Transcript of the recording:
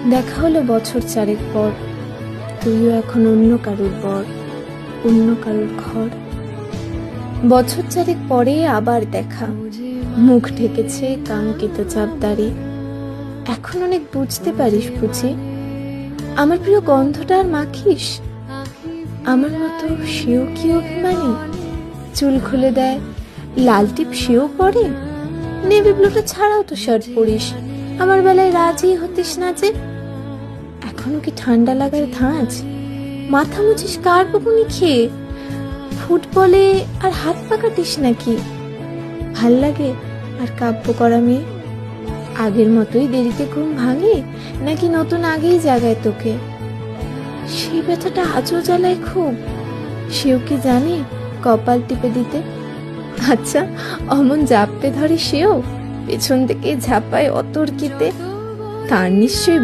দেখা হলো বছর চারেক পর, তুইও এখন অন্য কারোর বর, অন্য কারোর ঘর। বছর চারেক পরে আবার দেখা, মুখ ঢেকেছে কাঙ্ক্ষিত চাপদারি। এখন অনেক বুঝতে পারিস বুঝি, আমার প্রিয় গন্ধটা আর মাখিস? আমার মতো সেও কি অভিমানী? চুল খুলে দেয়, লাল টিপ সেও পরে। নেভি ব্লুটা ছাড়াও তো শার্ট পরিস, আমার বেলায় রাজি হতিস না যে। এখনো কি ঠান্ডা লাগার ধাঁচ? মাথা মুছিস কার বকুনি খেয়ে? ফুটবলে আর হাত পা কাটিস নাকি? ভাল লাগে আর কাব্য করা মেয়ে? আগের মতোই দেরিতে ঘুম ভাঙে, নাকি নতুন আগেই জাগায় তোকে? সেই ব্যথাটা আজও জ্বালায় খুব, সেও কি জানে কপাল টিপে দিতে? আচ্ছা, অমন জাপটে ধরে সেও, পেছন থেকে ঝাঁপায় অতর্কিতে। তার নিশ্চয়ই